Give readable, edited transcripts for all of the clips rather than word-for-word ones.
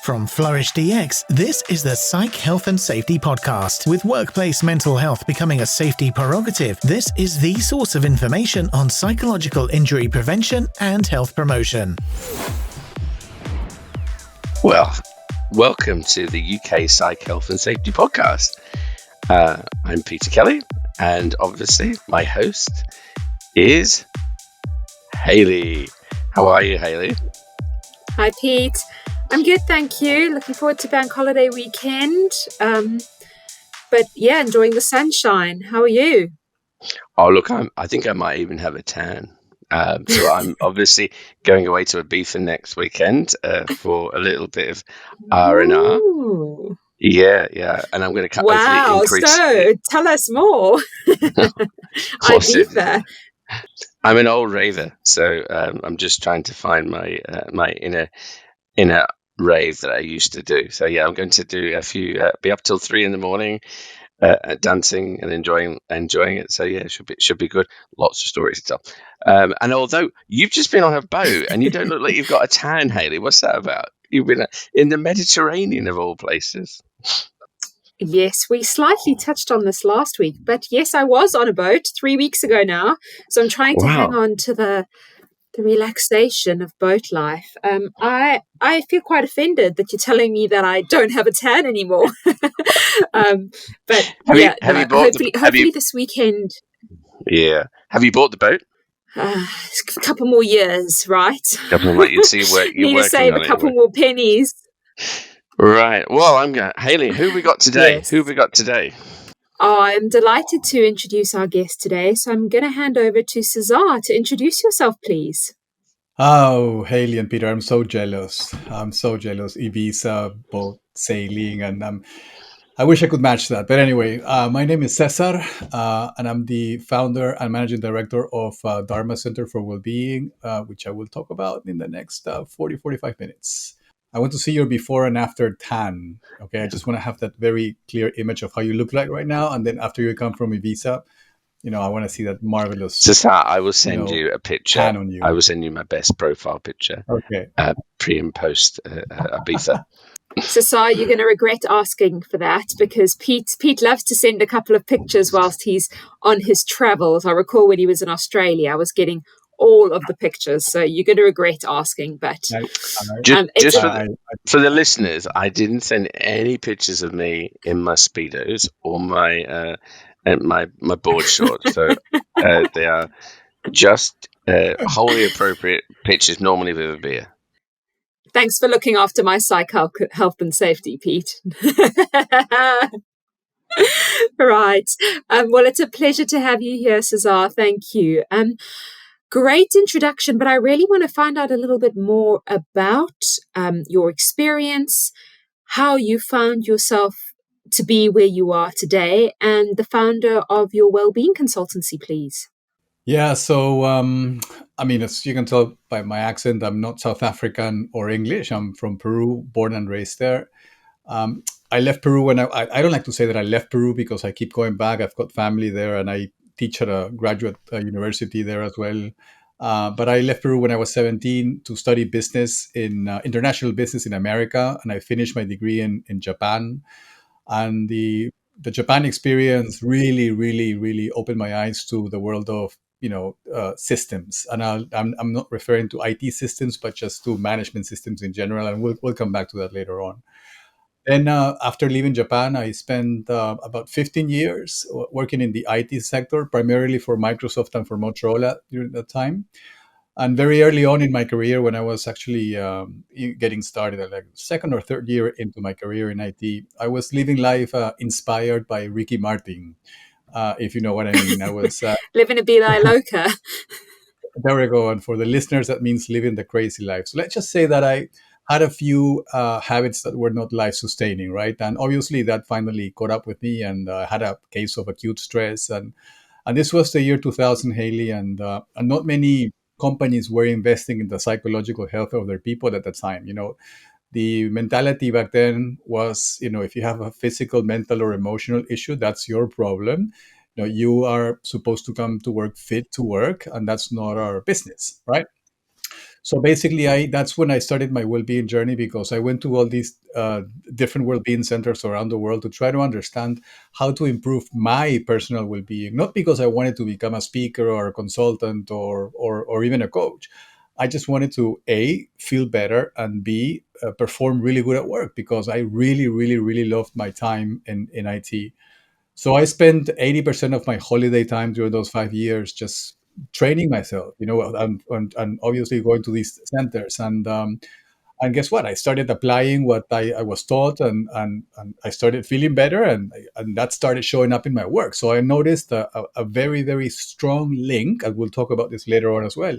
From Flourish DX, this is the Psych Health and Safety Podcast. With workplace mental health becoming a safety prerogative, this is the source of information on psychological injury prevention and health promotion. Well, welcome to the UK Psych Health and Safety Podcast. I'm Peter Kelly, and obviously my host is Hayley. How are you, Hayley? Hi, Pete. I'm good, thank you. Looking forward to bank holiday weekend. But yeah, enjoying the sunshine. How are you? Oh, look, I think I might even have a tan. So I'm obviously going away to Ibiza next weekend for a little bit of R&R. Ooh. Yeah, and I'm going to Wow, increase. So tell us more. Ibiza. I'm an old raver, so I'm just trying to find my inner rave that I used to do. So yeah, I'm going to do a few, be up till 3 a.m, dancing and enjoying it. So yeah, it should be good. Lots of stories to tell. And although you've just been on a boat and you don't look like you've got a tan, Hayley, what's that about? You've been in the Mediterranean of all places. Yes, we slightly touched on this last week, but yes, I was on a boat 3 weeks ago now. So I'm trying to hang on to the relaxation of boat life. I feel quite offended that you're telling me that I don't have a tan anymore. But hopefully this weekend. Yeah. Have you bought the boat? A couple more years, right? You'd see where you're need to save a couple more pennies. Right. Well, Hayley, who we got today? Yes. Who have we got today? I'm delighted to introduce our guest today. So I'm going to hand over to César to introduce yourself, please. Oh, Hayley and Peter, I'm so jealous. Ibiza, boat sailing, and I wish I could match that. But anyway, my name is César, and I'm the founder and managing director of Dharma Centre for Wellbeing, which I will talk about in the next 45 minutes. I want to see your before and after tan. Okay, I just want to have that very clear image of how you look like right now, and then after you come from Ibiza, I want to see that marvelous. César, I will send you a picture. Tan on you. I will send you my best profile picture. Okay. Pre and post Ibiza. César, you're going to regret asking for that because Pete loves to send a couple of pictures whilst he's on his travels. I recall when he was in Australia, I was getting all of the pictures, so you're going to regret asking. But for the listeners, I didn't send any pictures of me in my Speedos or my board shorts. So they are just wholly appropriate pictures, normally with a beer. Thanks for looking after my psych health and safety, Pete. Right. Well, it's a pleasure to have you here, César. Thank you. Great introduction, but I really want to find out a little bit more about your experience, how you found yourself to be where you are today, and the founder of your Wellbeing consultancy, please. Yeah, so, as you can tell by my accent, I'm not South African or English. I'm from Peru, born and raised there. I left Peru when I don't like to say that I left Peru because I keep going back. I've got family there and I teach at a graduate university there as well. But I left Peru when I was 17 to study business in international business in America. And I finished my degree in Japan. And the Japan experience really, really, really opened my eyes to the world of systems, and I'm not referring to IT systems, but just to management systems in general, and we'll come back to that later on. Then after leaving Japan, I spent about 15 years working in the IT sector, primarily for Microsoft and for Motorola during that time. And very early on in my career, when I was actually getting started, like second or third year into my career in IT, I was living life inspired by Ricky Martin. If you know what I mean. I was living a vida loca. There we go. And for the listeners, that means living the crazy life. So let's just say that I had a few habits that were not life-sustaining, right? And obviously that finally caught up with me, and I had a case of acute stress. And this was the year 2000, Hayley, and not many companies were investing in the psychological health of their people at the time. The mentality back then was, if you have a physical, mental, or emotional issue, that's your problem. You are supposed to come to work fit to work, and that's not our business, right? So basically, that's when I started my well-being journey, because I went to all these different well-being centers around the world to try to understand how to improve my personal well-being. Not because I wanted to become a speaker or a consultant or even a coach. I just wanted to A, feel better, and B, perform really good at work, because I really, really, really loved my time in IT. So I spent 80% of my holiday time during those 5 years just training myself, and obviously going to these centers. And guess what? I started applying what I was taught, and I started feeling better, and that started showing up in my work. So I noticed a very, very strong link, and we'll talk about this later on as well,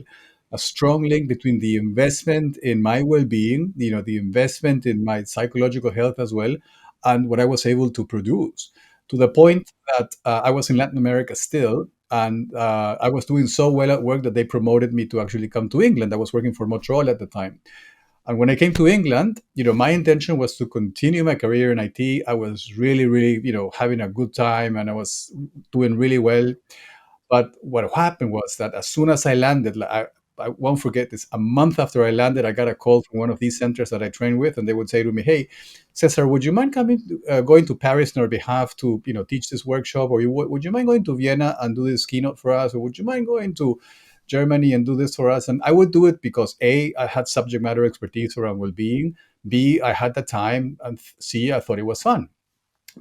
a strong link between the investment in my well-being, the investment in my psychological health as well, and what I was able to produce, to the point that I was in Latin America still, and I was doing so well at work that they promoted me to actually come to England. I was working for Montreal at the time. And when I came to England, my intention was to continue my career in IT. I was really, really, having a good time, and I was doing really well. But what happened was that as soon as I landed, like, I won't forget this. A month after I landed, I got a call from one of these centers that I train with, and they would say to me, "Hey, Cesar, would you mind going to Paris on our behalf to, teach this workshop, or would you mind going to Vienna and do this keynote for us, or would you mind going to Germany and do this for us?" And I would do it because A, I had subject matter expertise around well-being. B, I had the time, and C, I thought it was fun.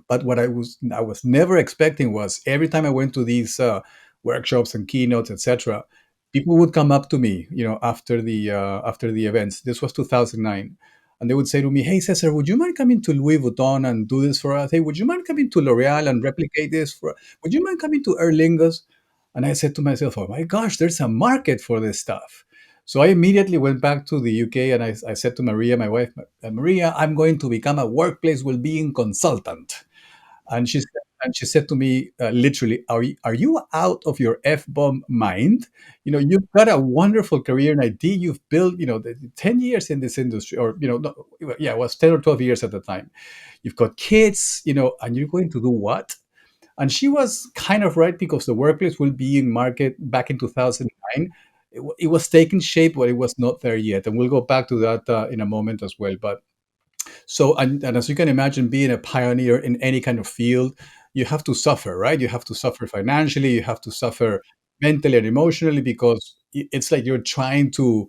But what I was never expecting was, every time I went to these workshops and keynotes, etc., people would come up to me, after the events. This was 2009, and they would say to me, "Hey, Cesar, would you mind coming to Louis Vuitton and do this for us? Hey, would you mind coming to L'Oreal and replicate this for? Would you mind coming to Aer Lingus?" And I said to myself, "Oh my gosh, there's a market for this stuff." So I immediately went back to the UK, and I said to Maria, my wife, "Maria, I'm going to become a workplace well-being consultant." And she said to me, literally, "Are you out of your f-bomb mind? You've got a wonderful career in IT. You've built, 10 years in this industry, or no, yeah, it was 10 or 12 years at the time. You've got kids, and you're going to do what?" And she was kind of right, because the workplace well-being market back in 2009, it was taking shape, but it was not there yet. And we'll go back to that in a moment as well. But so, and as you can imagine, being a pioneer in any kind of field, you have to suffer, right? You have to suffer financially, you have to suffer mentally and emotionally, because it's like you're trying to,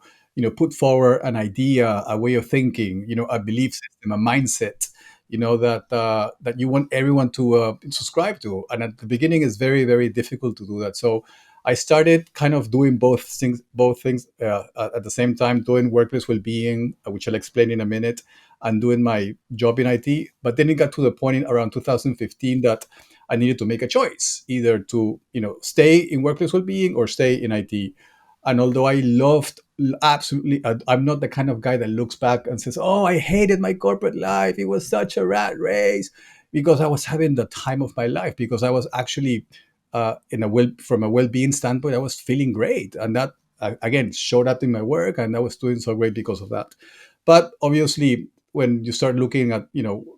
put forward an idea, a way of thinking, a belief system, a mindset, that you want everyone to subscribe to. And at the beginning, it's very, very difficult to do that. So I started kind of doing both things at the same time, doing workplace well-being, which I'll explain in a minute, and doing my job in IT. But then it got to the point in around 2015 that I needed to make a choice, either to, stay in workplace well-being or stay in IT. And although I loved, absolutely, I'm not the kind of guy that looks back and says, "Oh, I hated my corporate life. It was such a rat race," because I was having the time of my life, because I was actually, from a well-being standpoint, I was feeling great. And that, again, showed up in my work, and I was doing so great because of that. But obviously, when you start looking at,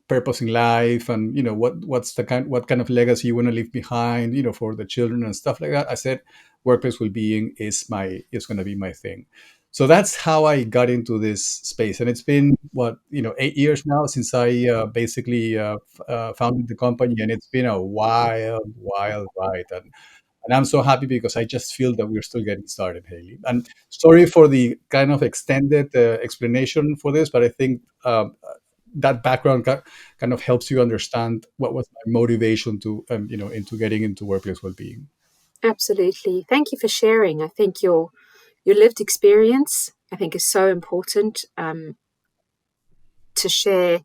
purpose in life, and what kind of legacy you want to leave behind, for the children and stuff like that, I said workplace well-being is going to be my thing. So that's how I got into this space, and it's been, 8 years now since I basically founded the company, and it's been a wild, wild ride. And I'm so happy, because I just feel that we're still getting started, Haley. And sorry for the kind of extended explanation for this, but I think that background kind of helps you understand what was my motivation to, into getting into workplace well-being. Absolutely. Thank you for sharing. I think your lived experience, I think, is so important, to share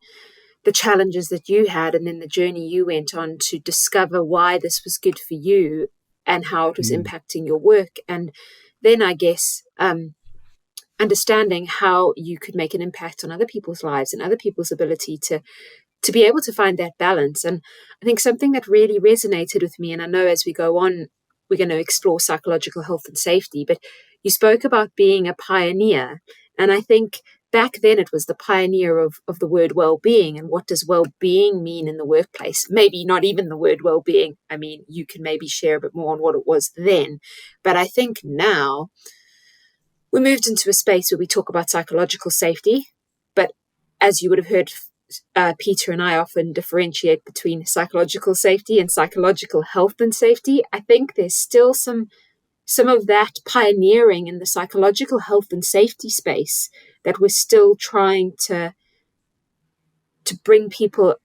the challenges that you had, and then the journey you went on to discover why this was good for you and how it was Mm. impacting your work. And then, I guess, understanding how you could make an impact on other people's lives and other people's ability to be able to find that balance. And I think something that really resonated with me, and I know as we go on, we're going to explore psychological health and safety, but you spoke about being a pioneer. And I think back then it was the pioneer of the word well-being. And what does well-being mean in the workplace? Maybe not even the word well-being. I mean, you can maybe share a bit more on what it was then. But I think now we moved into a space where we talk about psychological safety, but as you would have heard, Peter and I often differentiate between psychological safety and psychological health and safety. I think there's still some of that pioneering in the psychological health and safety space that we're still trying to bring people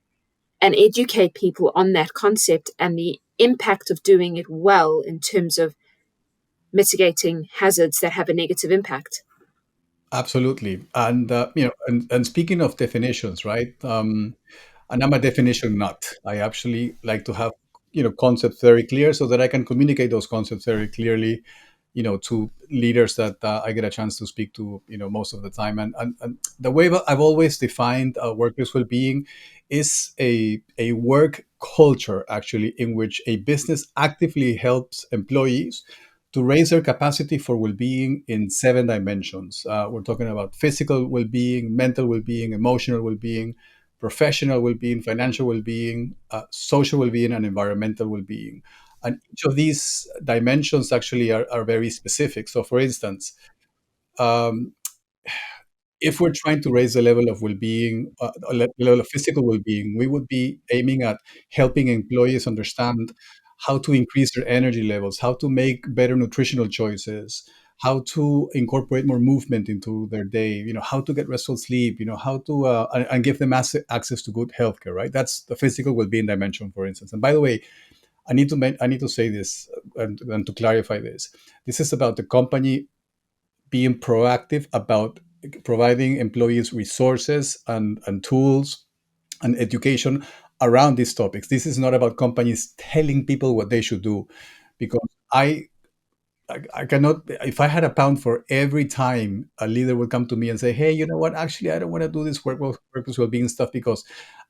and educate people on that concept and the impact of doing it well in terms of mitigating hazards that have a negative impact. Absolutely. And and speaking of definitions, right? And I'm a definition nut. I actually like to have concepts very clear so that I can communicate those concepts very clearly, to leaders that I get a chance to speak to, most of the time. And the way that I've always defined workplace well-being is a work culture, actually, in which a business actively helps employees to raise their capacity for well-being in 7 dimensions. We're talking about physical well-being, mental well-being, emotional well-being, professional well-being, financial well-being, social well-being, and environmental well-being. And each of these dimensions actually are very specific. So, for instance, um, if we're trying to raise the level of well-being, level of physical well-being, we would be aiming at helping employees understand how to increase their energy levels, how to make better nutritional choices, how to incorporate more movement into their day, how to get restful sleep, how to and give them access to good healthcare. Right, that's the physical well-being dimension, for instance. And by the way, I need to say this and to clarify this. This is about the company being proactive about providing employees resources and tools and education around these topics. This is not about companies telling people what they should do, because I cannot, if I had a pound for every time a leader would come to me and say, hey, you know what, actually, I don't want to do this workplace well-being stuff because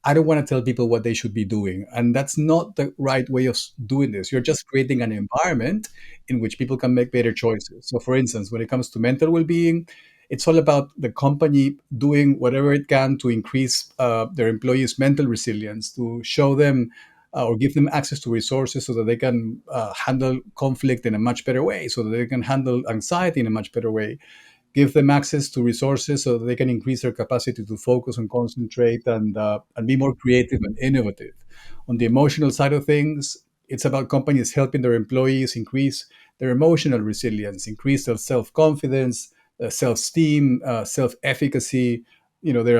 I don't want to tell people what they should be doing. And that's not the right way of doing this. You're just creating an environment in which people can make better choices. So, for instance, when it comes to mental well-being, it's all about the company doing whatever it can to increase their employees' mental resilience, to show them or give them access to resources so that they can handle conflict in a much better way, so that they can handle anxiety in a much better way, give them access to resources so that they can increase their capacity to focus and concentrate and be more creative and innovative. On the emotional side of things, it's about companies helping their employees increase their emotional resilience, increase their self-confidence, self-esteem, self-efficacy, their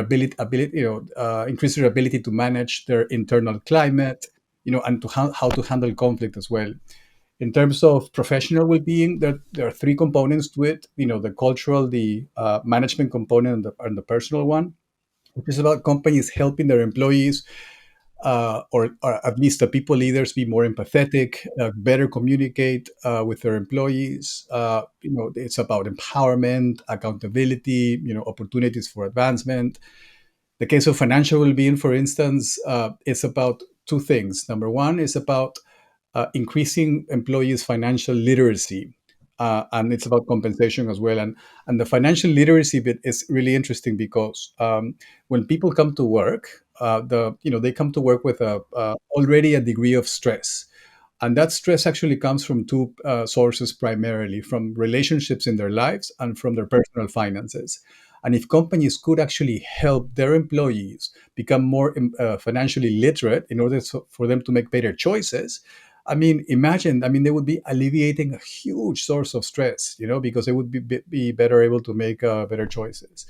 increase their ability to manage their internal climate, and to how to handle conflict as well. In terms of professional well-being, there are three components to it. The cultural, the management component, and the personal one, which is about companies helping their employees, or at least the people leaders, be more empathetic, better communicate with their employees. It's about empowerment, accountability, opportunities for advancement. The case of financial well-being, for instance, is about two things. Number one is about increasing employees' financial literacy, and it's about compensation as well. And the financial literacy bit is really interesting because when people come to work, they come to work with already a degree of stress. And that stress actually comes from two sources primarily, from relationships in their lives and from their personal finances. And if companies could actually help their employees become more financially literate in order for them to make better choices, I mean, imagine, they would be alleviating a huge source of stress, because they would be better able to make better choices.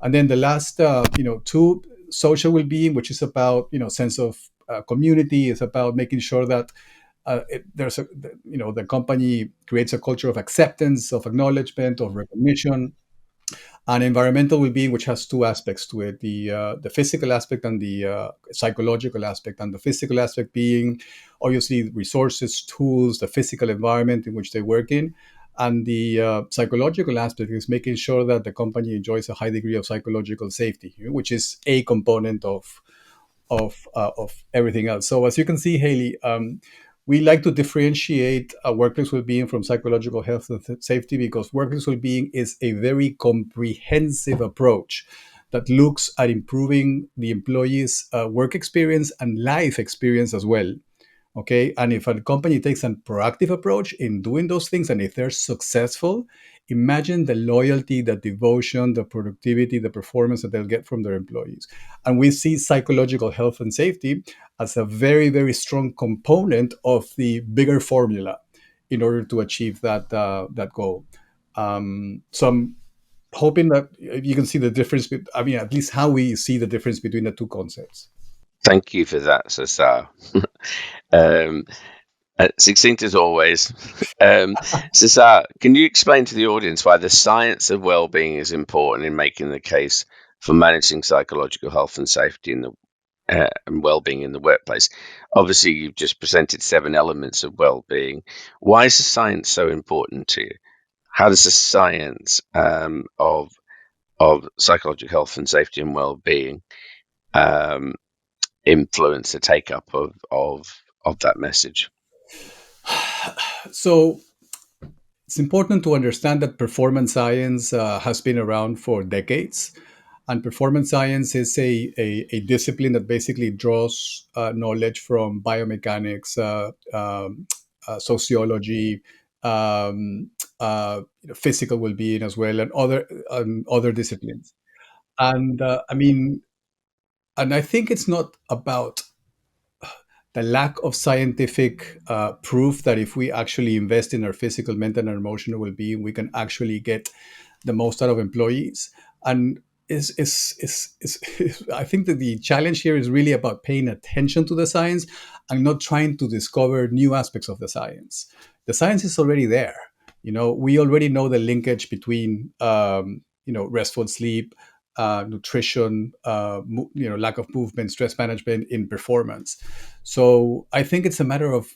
And then the last, two, social well-being, which is about, sense of community, is about making sure that the company creates a culture of acceptance, of acknowledgement, of recognition. And environmental well-being, which has two aspects to it: the physical aspect and the psychological aspect. And the physical aspect being obviously resources, tools, the physical environment in which they work in. And the psychological aspect is making sure that the company enjoys a high degree of psychological safety, which is a component of everything else. So as you can see, Hayley, we like to differentiate workplace well-being from psychological health and safety, because workplace well-being is a very comprehensive approach that looks at improving the employee's work experience and life experience as well. Okay, and if a company takes a proactive approach in doing those things, and if they're successful, imagine the loyalty, the devotion, the productivity, the performance that they'll get from their employees. And we see psychological health and safety as a very, very strong component of the bigger formula in order to achieve that goal. So I'm hoping that you can see the difference. I mean, at least how we see the difference between the two concepts. Thank you for that, Cesar. um, Succinct as always. Cesar, can you explain to the audience why the science of well-being is important in making the case for managing psychological health and safety in the and well-being in the workplace? Obviously, you've just presented 7 elements of well-being. Why is the science so important to you? How does the science of psychological health and safety and well-being um, influence the take-up of that message? So it's important to understand that performance science has been around for decades. And performance science is a discipline that basically draws knowledge from biomechanics, sociology, um, physical well-being as well, and other disciplines. And I mean, and I think it's not about the lack of scientific proof that if we actually invest in our physical, mental, and emotional well-being, we can actually get the most out of employees. And I think that the challenge here is really about paying attention to the science and not trying to discover new aspects of the science. The science is already there. We already know the linkage between restful sleep, nutrition, lack of movement, stress management in performance. So I think it's a matter of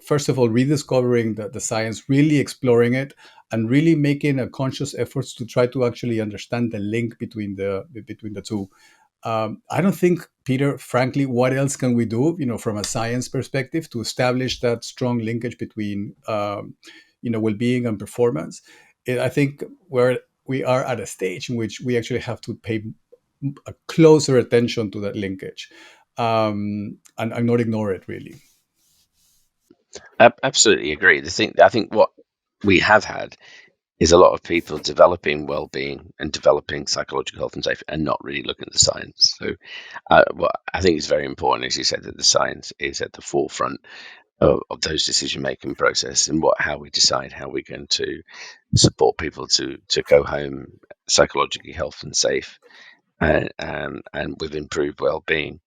first of all rediscovering the science, really exploring it, and really making a conscious efforts to try to actually understand the link between the two. I don't think, Peter, frankly, what else can we do, from a science perspective to establish that strong linkage between, well-being and performance? I think we are at a stage in which we actually have to pay a closer attention to that linkage, and not ignore it, really. Absolutely agree. I think what we have had is a lot of people developing well-being and developing psychological health and safety and not really looking at the science. So what I think is very important, as you said, that the science is at the forefront of those decision-making process and how we decide how we're going to support people to go home psychologically health and safe and with improved well-being.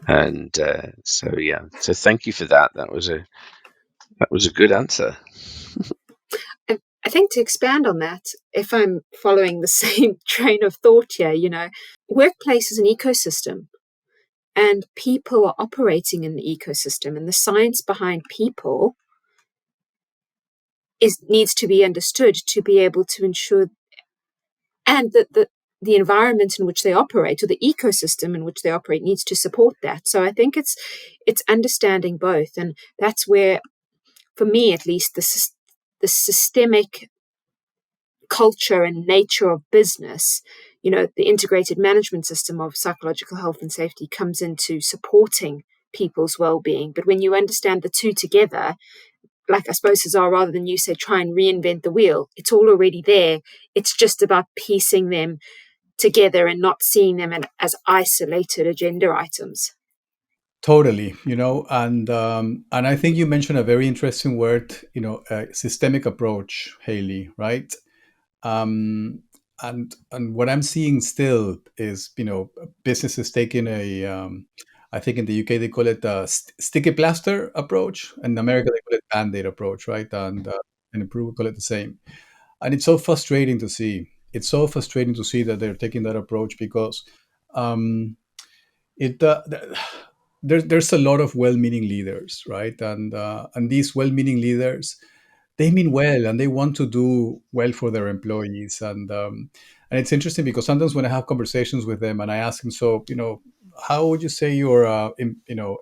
And so thank you for that. That was a good answer. I think to expand on that, if I'm following the same train of thought here, workplace is an ecosystem and people are operating in the ecosystem, and the science behind people needs to be understood to be able to ensure, and that the environment in which they operate, or the ecosystem in which they operate, needs to support that. So I think it's understanding both, and that's where, for me at least, the systemic culture and nature of business, the integrated management system of psychological health and safety comes into supporting people's well-being. But when you understand the two together, like I suppose, Cesar, rather than you say try and reinvent the wheel, it's all already there. It's just about piecing them together and not seeing them as isolated agenda items. Totally, and I think you mentioned a very interesting word, systemic approach, Haley, right? Um, and what I'm seeing still is, businesses taking I think in the UK they call it a sticky plaster approach, and in America they call it band-aid approach, right? And in Peru we call it the same. And it's so frustrating to see. It's so frustrating to see that they're taking that approach because um, it there's a lot of well-meaning leaders, right? And these well-meaning leaders, they mean well and they want to do well for their employees. And it's interesting because sometimes when I have conversations with them and I ask them, so how would you say your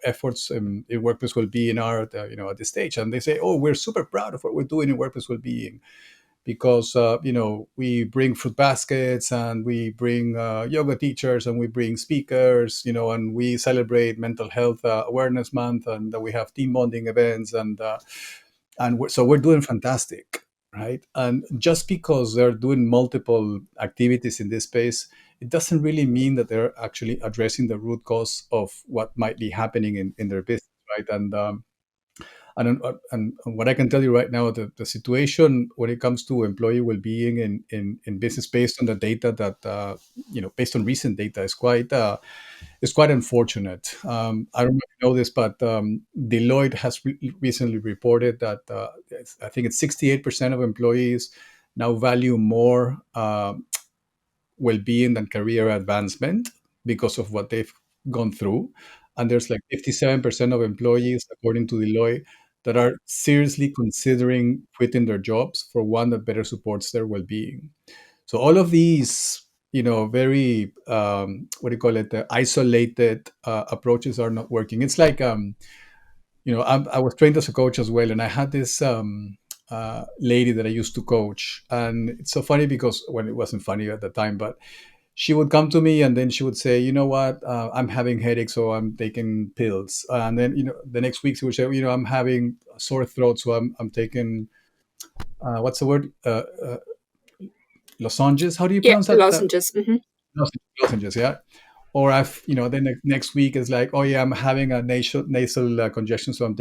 efforts in workplace well-being are at, at this stage? And they say, oh, we're super proud of what we're doing in workplace well-being. because we bring fruit baskets, and we bring yoga teachers, and we bring speakers, and we celebrate mental health awareness month, and we have team bonding events, so we're doing fantastic, right? And just because they're doing multiple activities in this space, it doesn't really mean that they're actually addressing the root cause of what might be happening in their business, right? And what I can tell you right now, the situation when it comes to employee well-being in business, based on the data that based on recent data, is quite unfortunate. I don't know if you know this, but Deloitte has recently reported that I think it's 68% of employees now value more well-being than career advancement because of what they've gone through. And there's like 57% of employees, according to Deloitte, that are seriously considering quitting their jobs for one that better supports their well-being. So all of these, very what do you call it, isolated approaches are not working. It's like I was trained as a coach as well, and I had this lady that I used to coach, and it's so funny because when it wasn't funny at the time, but she would come to me and then she would say, you know what, I'm having headaches, so I'm taking pills. And then, the next week she would say, I'm having a sore throat, so I'm taking, what's the word? Lozenges. How do you Yeah, pronounce that? lozenges. Lozenges, yeah. Or then the next week is like, oh yeah, I'm having a nasal congestion, so I'm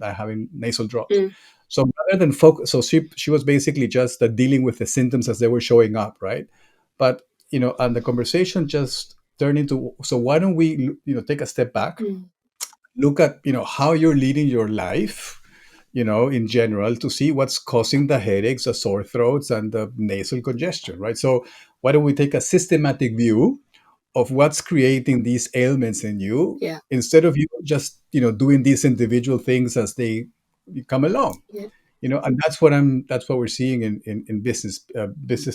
having nasal drops. Mm. So rather than focus, so she was basically just dealing with the symptoms as they were showing up, right? But and the conversation just turned into, so why don't we take a step back, look at how you're leading your life, in general, to see what's causing the headaches, the sore throats, and the nasal congestion, right? So why don't we take a systematic view of what's creating these ailments in you, Yeah. instead of you just doing these individual things as they come along. Yeah. And that's what we're seeing in business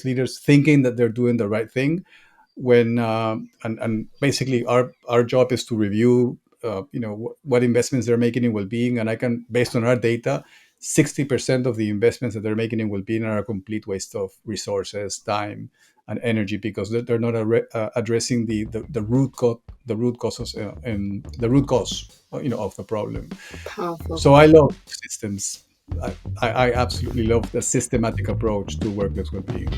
leaders thinking that they're doing the right thing, when and basically our job is to review what investments they're making in well-being, and I can, based on our data, 60% of the investments that they're making in well-being are a complete waste of resources, time, and energy, because they're not addressing the root cause, the root causes, and the root cause of the problem. Powerful. So I love systems. I absolutely love the systematic approach to workplace well-being.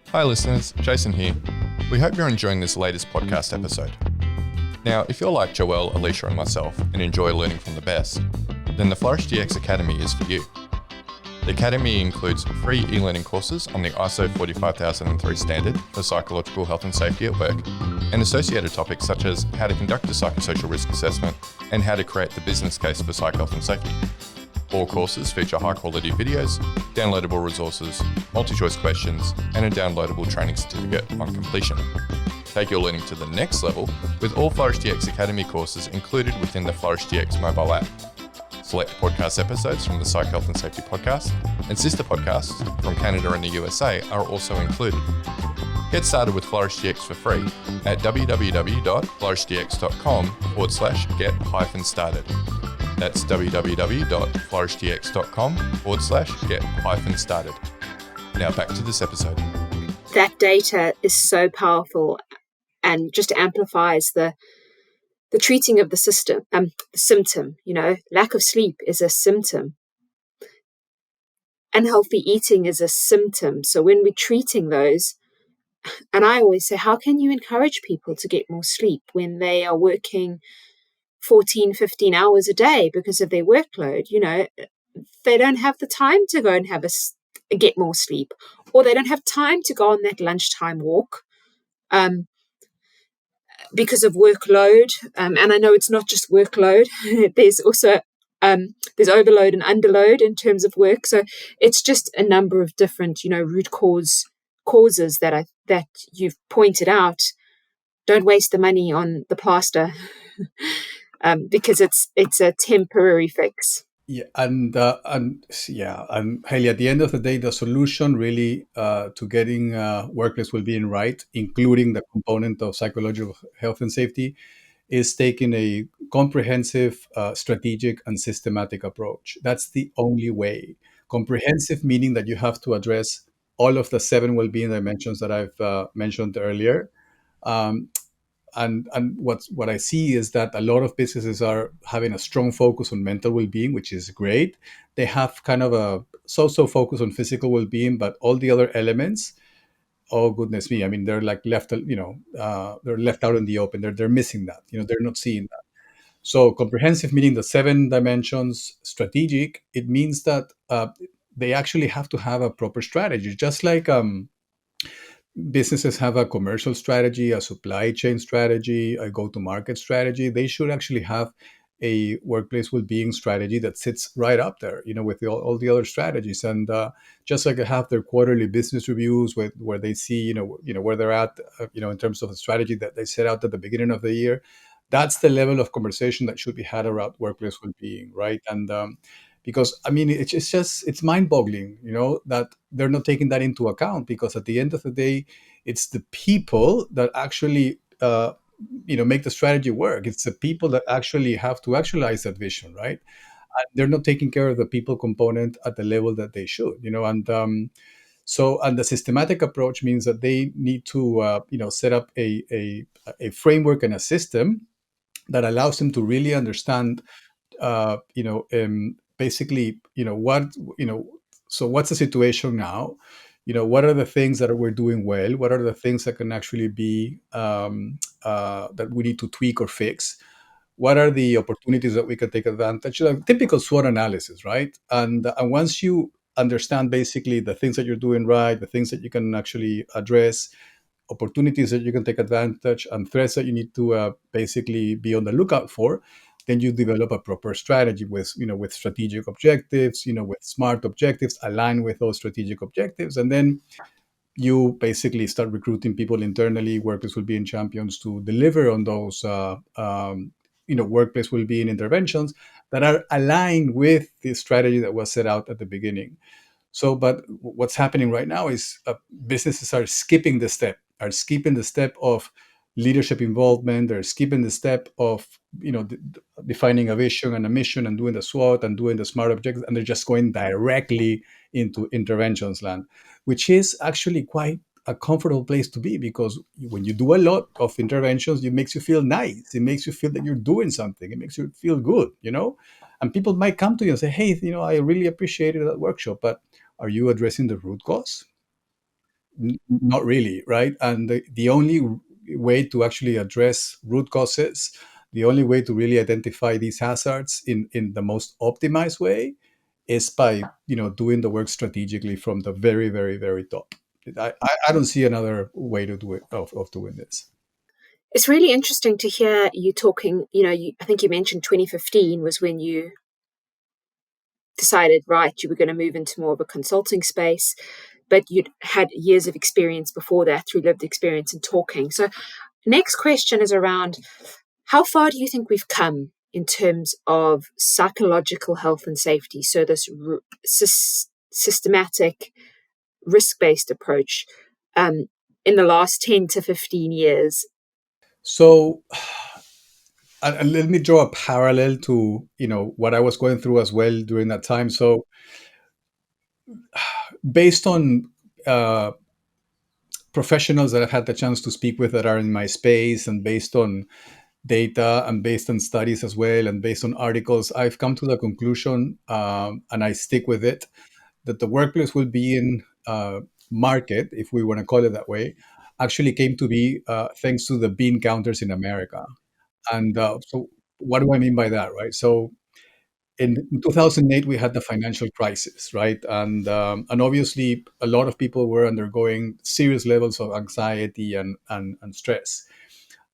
Hi listeners, Jason here. We hope you're enjoying this latest podcast episode. Now, if you're like Joelle, Alicia and myself and enjoy learning from the best, then the Flourish DX Academy is for you. The Academy includes free e-learning courses on the ISO 45003 standard for psychological health and safety at work, and associated topics such as how to conduct a psychosocial risk assessment and how to create the business case for psych health and safety. All courses feature high-quality videos, downloadable resources, multi-choice questions, and a downloadable training certificate on completion. Take your learning to the next level with all Flourish DX Academy courses included within the Flourish DX mobile app. Select podcast episodes from the Psych Health and Safety podcast and sister podcasts from Canada and the USA are also included. Get started with Flourish DX for free at www.flourishdx.com/get-started. That's www.flourishdx.com/get-started. Now back to this episode. That data is so powerful and just amplifies the treating of the symptom. Lack of sleep is a symptom. Unhealthy eating is a symptom. So when we're treating those, and I always say, how can you encourage people to get more sleep when they are working 14, 15 hours a day because of their workload? They don't have the time to go and get more sleep, or they don't have time to go on that lunchtime walk because of workload. And I know it's not just workload. There's also there's overload and underload in terms of work. So it's just a number of different, root causes that you've pointed out. Don't waste the money on the plaster because it's a temporary fix. Yeah, and Haley, at the end of the day, the solution really to getting workplace well-being right, including the component of psychological health and safety, is taking a comprehensive, strategic, and systematic approach. That's the only way. Comprehensive meaning that you have to address all of the 7 well-being dimensions that I've mentioned earlier. Um, and what I see is that a lot of businesses are having a strong focus on mental well-being, which is great. They have kind of a so-so focus on physical well-being, but all the other elements, oh goodness me, I mean, they're like left, they're left out in the open. They're missing that. They're not seeing that. So comprehensive meaning the 7 dimensions. Strategic, it means that they actually have to have a proper strategy, just like businesses have a commercial strategy, a supply chain strategy, a go-to-market strategy. They should actually have a workplace well-being strategy that sits right up there, with all the other strategies. And just like they have their quarterly business reviews, where they see, where they're at, in terms of the strategy that they set out at the beginning of the year. That's the level of conversation that should be had around workplace well-being, right? And because I mean, it's mind-boggling, that they're not taking that into account, because at the end of the day, it's the people that actually make the strategy work. It's the people that actually have to actualize that vision, right? And they're not taking care of the people component at the level that they should, and and the systematic approach means that they need to set up a framework and a system that allows them to really understand basically, what, so what's the situation now? What are the things that we're doing well? What are the things that can actually be that we need to tweak or fix? What are the opportunities that we can take advantage of? Typical SWOT analysis, right? And once you understand basically the things that you're doing right, the things that you can actually address, opportunities that you can take advantage, and threats that you need to basically be on the lookout for, then you develop a proper strategy with strategic objectives, with smart objectives aligned with those strategic objectives. And then you basically start recruiting people internally, workplace well-being champions, to deliver on those workplace well-being interventions that are aligned with the strategy that was set out at the beginning. So, but what's happening right now is businesses are skipping the step of leadership involvement. They're skipping the step of defining a vision and a mission and doing the SWOT and doing the smart objectives, and they're just going directly into interventions land, which is actually quite a comfortable place to be, because when you do a lot of interventions, it makes you feel nice. It makes you feel that you're doing something. It makes you feel good, and people might come to you and say, hey, I really appreciated that workshop, but are you addressing the root cause? Not really, right? And the only way to actually address root causes, the only way to really identify these hazards in the most optimized way, is by doing the work strategically from the very, very, very top. I don't see another way to do it of doing this. It's really interesting to hear you talking. I think you mentioned 2015 was when you decided, right, you were going to move into more of a consulting space, but you'd had years of experience before that through lived experience and talking. So next question is around, how far do you think we've come in terms of psychological health and safety? So this systematic, risk-based approach in the last 10 to 15 years? So let me draw a parallel to what I was going through as well during that time. So based on professionals that I've had the chance to speak with that are in my space, and based on data and based on studies as well, and based on articles, I've come to the conclusion, and I stick with it, that the workplace well-being market, if we want to call it that way, actually came to be thanks to the bean counters in America. And so what do I mean by that, right? So in 2008, we had the financial crisis, right? And obviously, a lot of people were undergoing serious levels of anxiety and stress.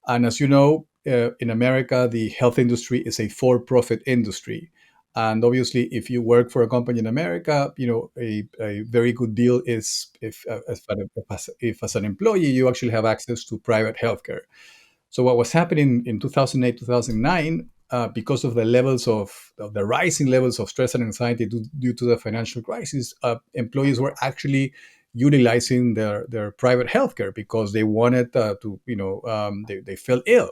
And as you know, in America, the health industry is a for-profit industry. And obviously, if you work for a company in America, a very good deal is if as an employee, you actually have access to private healthcare. So what was happening in 2008, 2009, because of the rising levels of stress and anxiety due to the financial crisis, employees were actually utilizing their private healthcare because they wanted they felt ill.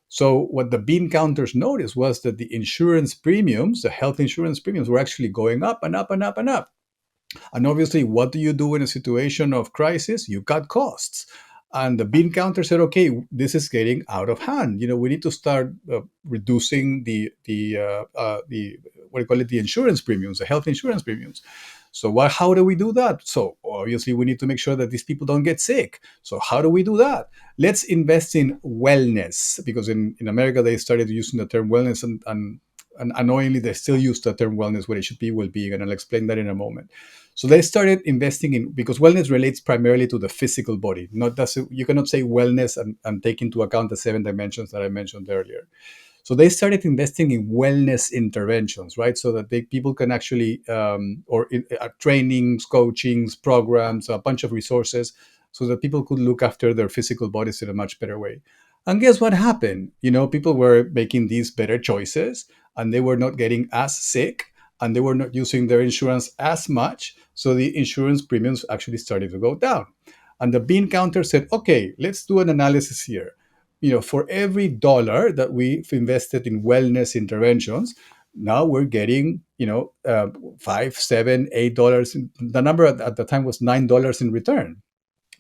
So what the bean counters noticed was that the insurance premiums, the health insurance premiums, were actually going up and up and up and up. And obviously, what do you do in a situation of crisis? You cut costs. And the bean counter said, "Okay, this is getting out of hand. We need to start reducing the what do you call it, the insurance premiums, the health insurance premiums." So how do we do that? So obviously, we need to make sure that these people don't get sick. So how do we do that? Let's invest in wellness, because in America they started using the term wellness, and annoyingly they still use the term wellness when it should be well-being, and I'll explain that in a moment. So they started investing in, because wellness relates primarily to the physical body. You cannot say wellness and take into account the 7 dimensions that I mentioned earlier. So they started investing in wellness interventions, right? So that people can actually, trainings, coachings, programs, a bunch of resources, so that people could look after their physical bodies in a much better way. And guess what happened? People were making these better choices, and they were not getting as sick, and they were not using their insurance as much. So the insurance premiums actually started to go down. And the bean counter said, "Okay, let's do an analysis here. For every dollar that we've invested in wellness interventions, now we're getting, $5, $7, $8. The number at the time was $9 in return.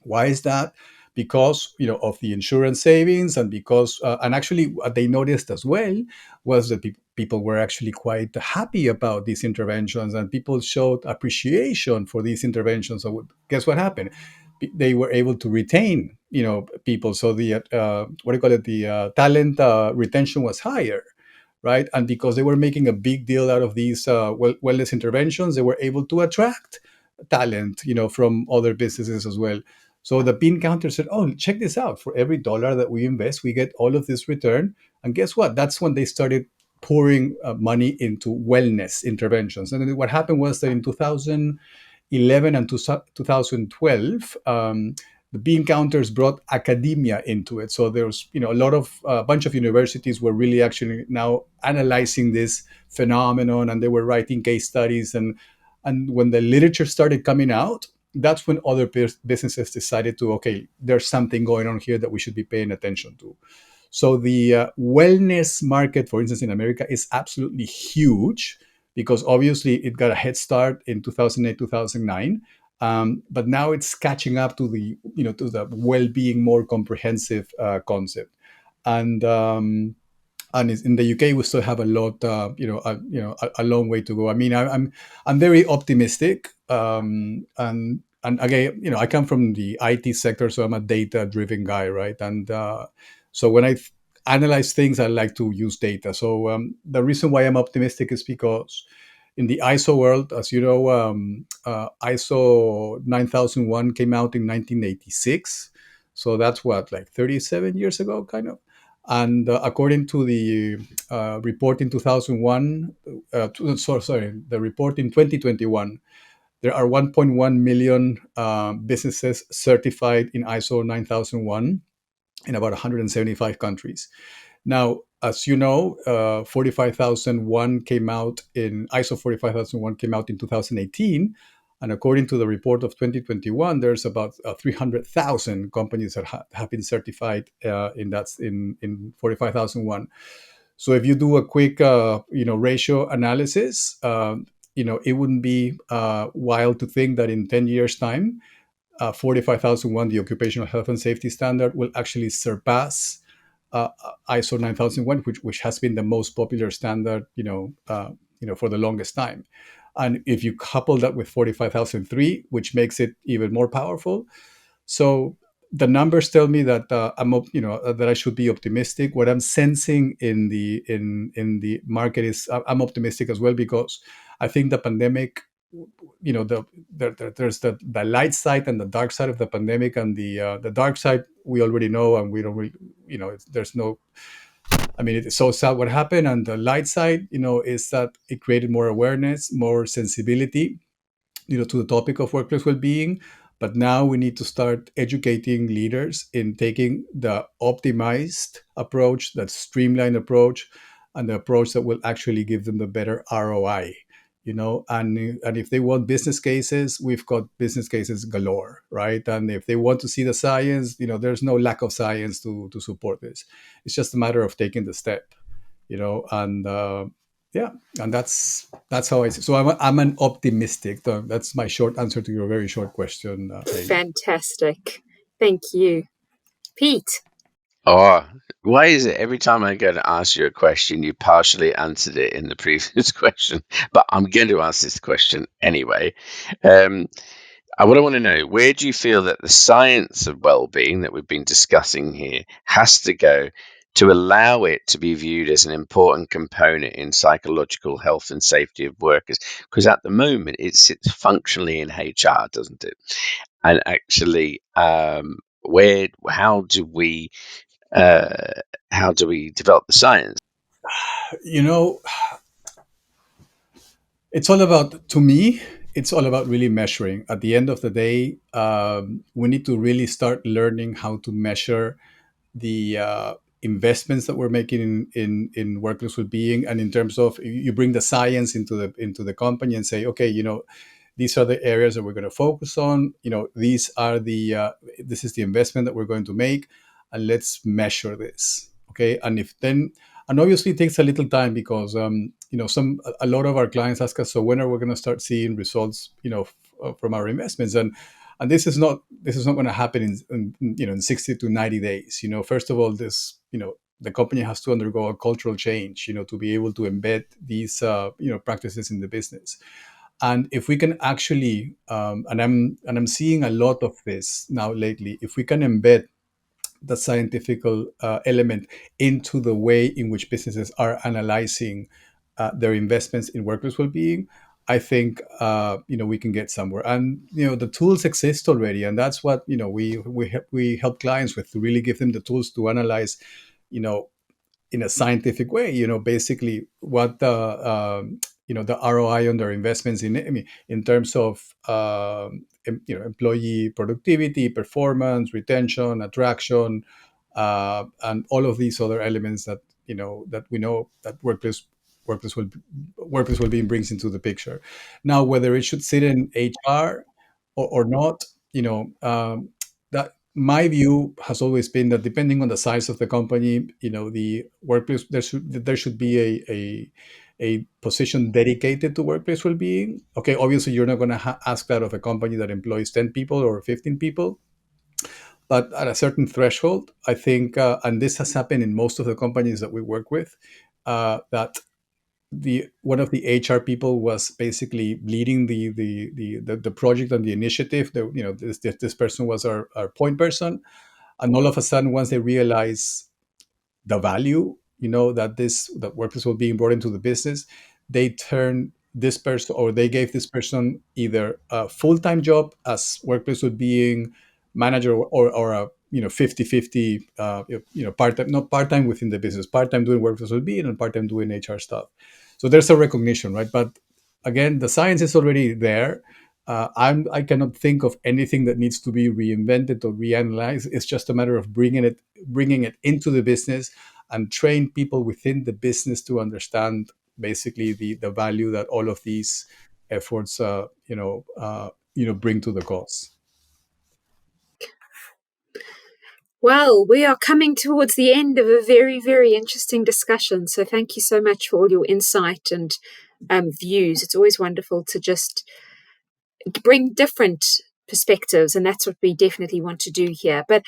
Why is that? Because of the insurance savings, and because and actually what they noticed as well was that people were actually quite happy about these interventions, and people showed appreciation for these interventions. So guess what happened? They were able to retain people. So the what do you call it? The talent retention was higher, right? And because they were making a big deal out of these wellness interventions, they were able to attract talent, from other businesses as well. So the bean counter said, "Oh, check this out. For every dollar that we invest, we get all of this return." And guess what? That's when they started pouring money into wellness interventions. And then what happened was that in 2011 and 2012, the bean counters brought academia into it. So there's a bunch of universities were really actually now analyzing this phenomenon, and they were writing case studies. And when the literature started coming out, that's when other businesses decided to, okay, there's something going on here that we should be paying attention to. So the wellness market, for instance, in America is absolutely huge, because obviously it got a head start in 2008, 2009. But now it's catching up to the well-being, more comprehensive concept. And in the UK, we still have a lot, a long way to go. I mean, I'm very optimistic, and again, I come from the IT sector, so I'm a data-driven guy, right? And so when I analyze things, I like to use data. So the reason why I'm optimistic is because in the ISO world, as you know, ISO 9001 came out in 1986. So that's what, like 37 years ago, kind of. And according to the report in 2001, the report in 2021, there are 1.1 million businesses certified in ISO 9001 in about 175 countries. Now, as you know, 45001 came out in ISO 45001 came out in 2018, and according to the report of 2021, there's about 300,000 companies that have been certified in 45001. So if you do a quick ratio analysis, it wouldn't be wild to think that in 10 years' time, 45001, the occupational health and safety standard, will actually surpass ISO 9001, which has been the most popular standard, for the longest time. And if you couple that with 45003, which makes it even more powerful, so the numbers tell me that that I should be optimistic. What I'm sensing in the market is I'm optimistic as well, because I think the pandemic, there's the light side and the dark side of the pandemic, and the dark side we already know, and we don't really, there's no. I mean, it's so sad what happened, and the light side, is that it created more awareness, more sensibility, to the topic of workplace well-being. But now we need to start educating leaders in taking the optimized approach, that streamlined approach, and the approach that will actually give them the better ROI. And if they want business cases, we've got business cases galore, right? And if they want to see the science, there's no lack of science to support this. It's just a matter of taking the step, and Yeah, and that's how I see. So I'm an optimistic. That's my short answer to your very short question, Hayley. Fantastic. Thank you. Pete. Oh, why is it every time I go to ask you a question, you partially answered it in the previous question? But I'm going to ask this question anyway. Um, what I want to know, where do you feel that the science of well-being that we've been discussing here has to go to allow it to be viewed as an important component in psychological health and safety of workers? Because at the moment, it sits functionally in HR, doesn't it? And actually, where, how do we develop the science? You know, it's all about, to me, it's all about really measuring. At the end of the day, we need to really start learning how to measure the investments that we're making in workplace well-being, and in terms of, you bring the science into the company and say, okay, these are the areas that we're going to focus on. These are the this is the investment that we're going to make, and let's measure this. Okay, and obviously it takes a little time, because a lot of our clients ask us, so when are we going to start seeing results, from our investments? And this is not going to happen in 60 to 90 days. First of all, the company has to undergo a cultural change, to be able to embed these practices in the business. And if we can actually, and I'm seeing a lot of this now lately, if we can embed the scientific element into the way in which businesses are analyzing their investments in workplace well-being, I think we can get somewhere. And the tools exist already, and that's what we help clients with, to really give them the tools to analyze, you know in a scientific way, basically what the ROI on their investments in terms of employee productivity, performance, retention, attraction, and all of these other elements that we know that workplace well-being brings into the picture. Now, whether it should sit in HR or not, that my view has always been that, depending on the size of the company, the workplace, there should be a position dedicated to workplace well-being. Okay, obviously you're not going to ask that of a company that employs 10 people or 15 people, but at a certain threshold, I think, and this has happened in most of the companies that we work with, that the one of the HR people was basically leading the project and the initiative. This person was our point person, and all of a sudden, once they realize the value, that workers were being brought into the business, they turn this person, or they gave this person, either a full-time job as workplace would being manager, or a 50-50 part-time, not part-time within the business, part-time doing workplace well-being and part-time doing HR stuff. So there's a recognition, right? But again, the science is already there. I cannot think of anything that needs to be reinvented or reanalyzed. It's just a matter of bringing it into the business, and train people within the business to understand basically the value that all of these efforts bring to the cause. Well, we are coming towards the end of a very, very interesting discussion. So thank you so much for all your insight and views. It's always wonderful to just bring different perspectives, and that's what we definitely want to do here. But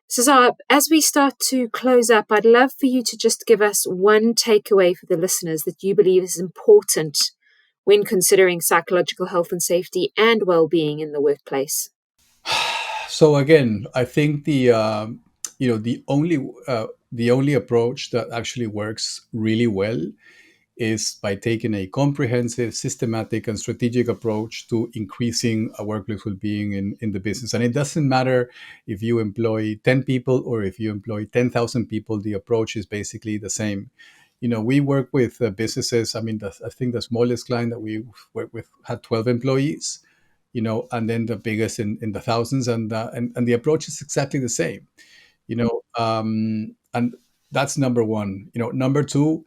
César, as we start to close up, I'd love for you to just give us one takeaway for the listeners that you believe is important when considering psychological health and safety and well-being in the workplace. So again, I think the only approach that actually works really well is by taking a comprehensive, systematic, and strategic approach to increasing a workplace well-being in the business. And it doesn't matter if you employ 10 people or if you employ 10,000 people, the approach is basically the same. We work with businesses. I mean, I think the smallest client that we worked with had 12 employees, and then the biggest in the thousands. And the approach is exactly the same, and that's number one. Number two,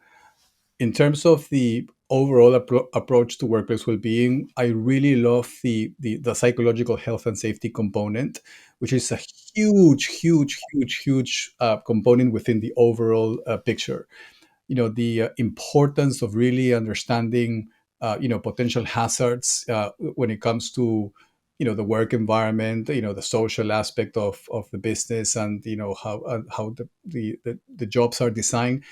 in terms of the overall approach to workplace well-being, I really love the psychological health and safety component, which is a huge, huge, huge, huge component within the overall picture. the importance of really understanding potential hazards when it comes to the work environment, the social aspect of the business, and how the jobs are designed.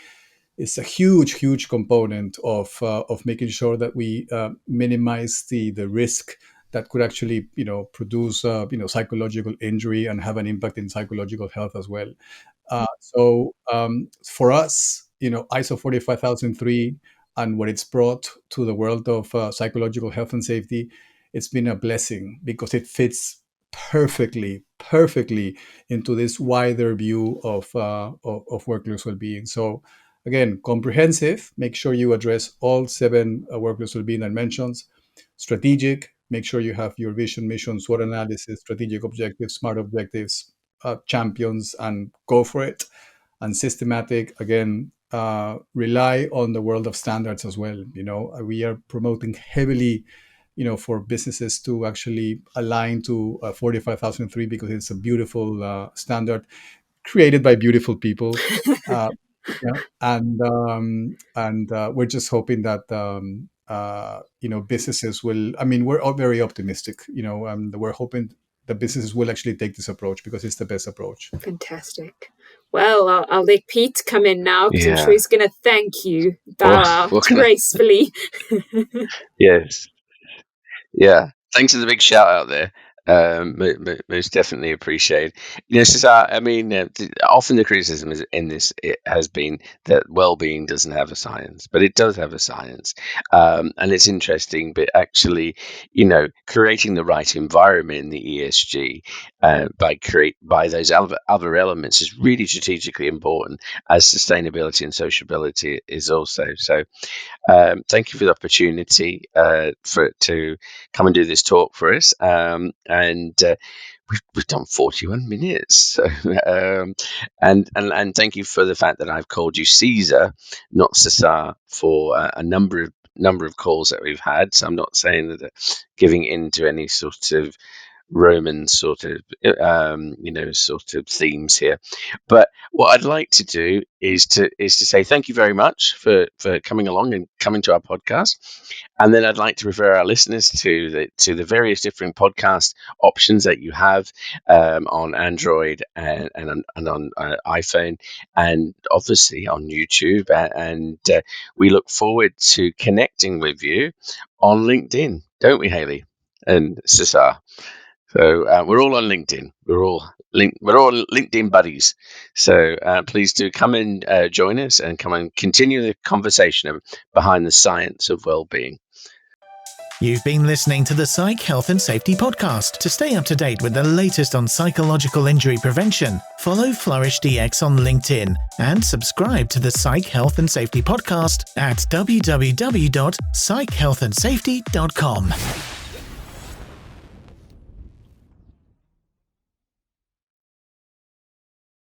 It's a huge component of making sure that we minimize the risk that could actually produce psychological injury and have an impact in psychological health as well. So for us, ISO 45003 and what it's brought to the world of psychological health and safety, it's been a blessing because it fits perfectly into this wider view of workplace well-being. So again, comprehensive. Make sure you address all 7 workplace well-being dimensions. Strategic. Make sure you have your vision, mission, SWOT analysis, strategic objectives, SMART objectives, champions, and go for it. And systematic, again, rely on the world of standards as well. We are promoting heavily, for businesses to actually align to 45003 because it's a beautiful standard created by beautiful people. Yeah, and we're just hoping that businesses will. I mean, we're all very optimistic. We're hoping the businesses will actually take this approach because it's the best approach. Fantastic. Well, I'll let Pete come in now because I'm sure he's going to thank you. Bow out gracefully. Yes. Yeah. Thanks for the big shout out there. Most definitely appreciate. César, I mean, often the criticism in this it has been that well-being doesn't have a science, but it does have a science, and it's interesting. But actually, creating the right environment in the ESG by those other elements is really strategically important, as sustainability and sociability is also. So, thank you for the opportunity to come and do this talk for us. And we've done 41 minutes. So, and thank you for the fact that I've called you César, not César, for a number of calls that we've had. So I'm not saying that giving in to any sort of Roman sort of themes here. But what I'd like to do is to say thank you very much for coming along and coming to our podcast. And then I'd like to refer our listeners to the various different podcast options that you have on Android and on iPhone, and obviously on YouTube. And we look forward to connecting with you on LinkedIn, don't we, Hayley and César? So we're all on LinkedIn. We're all LinkedIn buddies. So please do come and join us and come and continue the conversation behind the science of well-being. You've been listening to the Psych Health and Safety Podcast. To stay up to date with the latest on psychological injury prevention, follow Flourish DX on LinkedIn and subscribe to the Psych Health and Safety Podcast at www.psychealthandsafety.com.